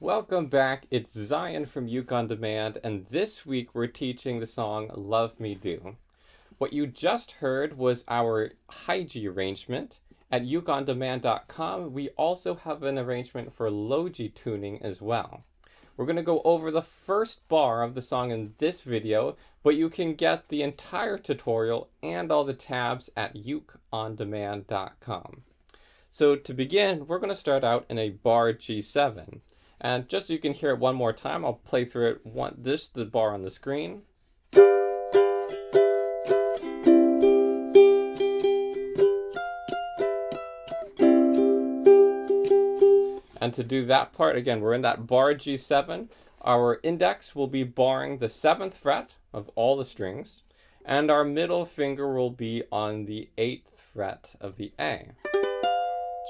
Welcome back, it's Zion from Uke on Demand, and this week we're teaching the song Love Me Do. What you just heard was our high G arrangement. At ukeondemand.com, we also have an arrangement for low G tuning as well. We're going to go over the first bar of the song in this video, but you can get the entire tutorial and all the tabs at ukeondemand.com. So to begin, we're going to start out in a bar G7. And just so you can hear it one more time, I'll play through it the bar on the screen. And to do that part, again, we're in that bar G7. Our index will be barring the 7th fret of all the strings, and our middle finger will be on the 8th fret of the A,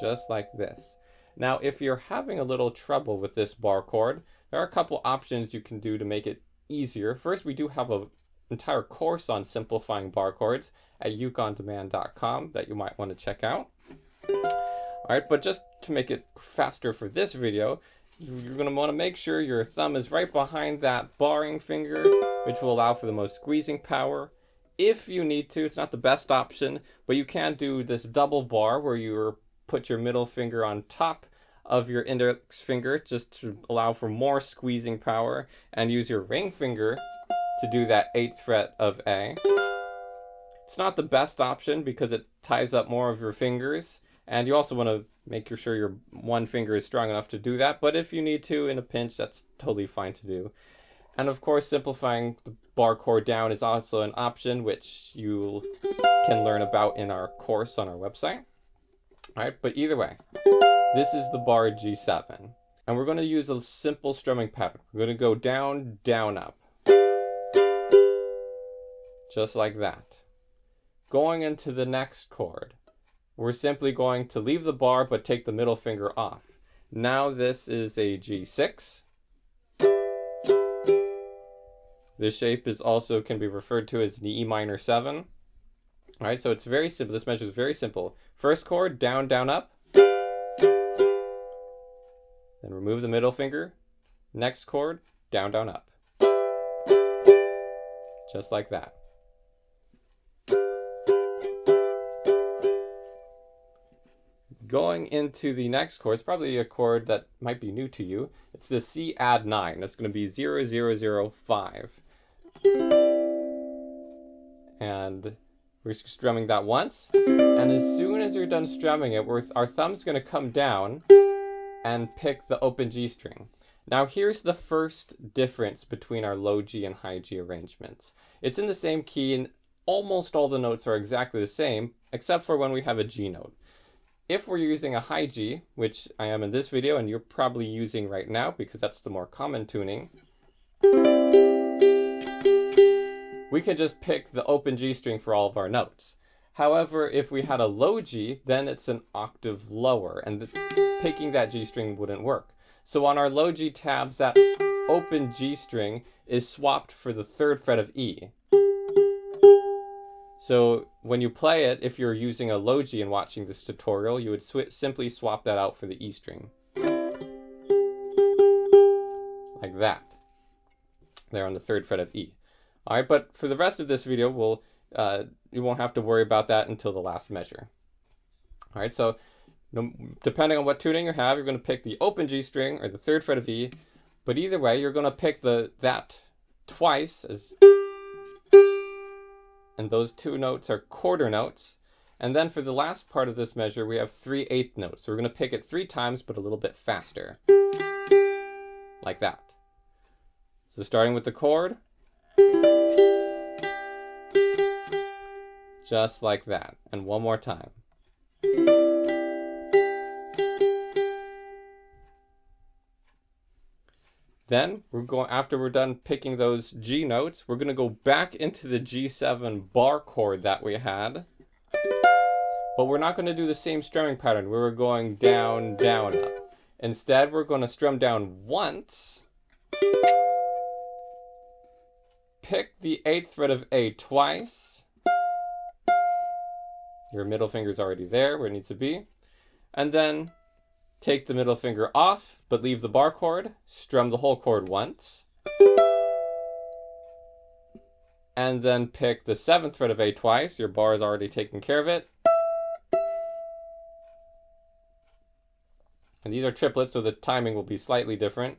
just like this. Now, if you're having a little trouble with this bar chord, there are a couple options you can do to make it easier. First, we do have an entire course on simplifying bar chords at ukeondemand.com that you might want to check out. All right, but just to make it faster for this video, you're going to want to make sure your thumb is right behind that barring finger, which will allow for the most squeezing power. If you need to, it's not the best option, but you can do this double bar where you're put your middle finger on top of your index finger just to allow for more squeezing power, and use your ring finger to do that 8th fret of A. It's not the best option because it ties up more of your fingers, and you also want to make sure your one finger is strong enough to do that, but if you need to in a pinch, that's totally fine to do. And of course, simplifying the bar chord down is also an option which you can learn about in our course on our website. Alright, but either way, this is the bar G7. And we're going to use a simple strumming pattern. We're going to go down, down, up. Just like that. Going into the next chord, we're simply going to leave the bar but take the middle finger off. Now this is a G6. This shape can be referred to as an E minor 7. All right, so it's very simple. This measure is very simple. First chord, down, down, up. Then remove the middle finger. Next chord, down, down, up. Just like that. Going into the next chord, it's probably a chord that might be new to you. It's the C add 9. That's going to be 0, 0, 0, 5. And we're strumming that once, and as soon as you're done strumming it, our thumb's going to come down and pick the open G string. Now here's the first difference between our low G and high G arrangements. It's in the same key and almost all the notes are exactly the same, except for when we have a G note. If we're using a high G, which I am in this video and you're probably using right now because that's the more common tuning, we can just pick the open G string for all of our notes. However, if we had a low G, then it's an octave lower, and picking that G string wouldn't work. So on our low G tabs, that open G string is swapped for the 3rd fret of E. So when you play it, if you're using a low G and watching this tutorial, you would simply swap that out for the E string. Like that. There on the 3rd fret of E. All right, but for the rest of this video, you won't have to worry about that until the last measure. All right, so depending on what tuning you have, you're going to pick the open G string or the 3rd fret of E, but either way, you're going to pick that twice, and those two notes are quarter notes. And then for the last part of this measure, we have 3/8 notes. So we're going to pick it 3 times, but a little bit faster, like that. So starting with the chord. Just like that. And one more time. Then after we're done picking those G notes, we're going to go back into the G7 bar chord that we had. But we're not going to do the same strumming pattern. We're going down, down, up. Instead, we're going to strum down once. Pick the 8th fret of A twice. Your middle finger's already there where it needs to be. And then take the middle finger off, but leave the bar chord, strum the whole chord once, and then pick the 7th fret of A twice. Your bar is already taking care of it. And these are triplets, so the timing will be slightly different.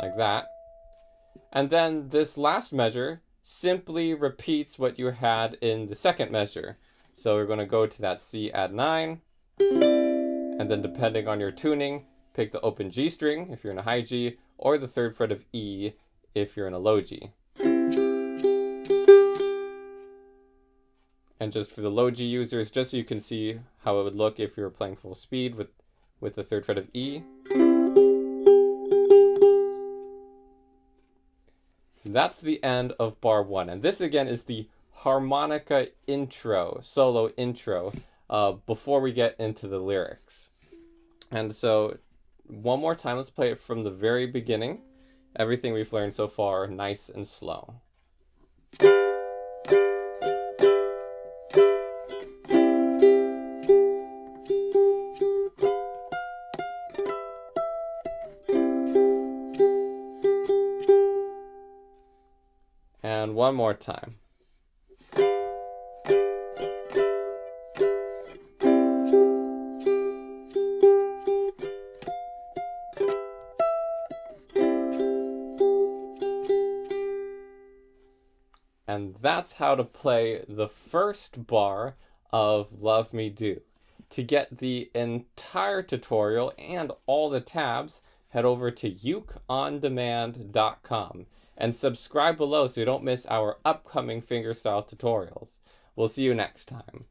Like that. And then this last measure simply repeats what you had in the second measure. So we're going to go to that C add 9. And then depending on your tuning, pick the open G string if you're in a high G, or the 3rd fret of E if you're in a low G. And just for the low G users, just so you can see how it would look if you were playing full speed with the 3rd fret of E. So that's the end of bar 1. And this again is the harmonica intro, solo intro, before we get into the lyrics. And so one more time, let's play it from the very beginning. Everything we've learned so far, nice and slow. And one more time. And that's how to play the first bar of Love Me Do. To get the entire tutorial and all the tabs, head over to ukeondemand.com and subscribe below so you don't miss our upcoming fingerstyle tutorials. We'll see you next time.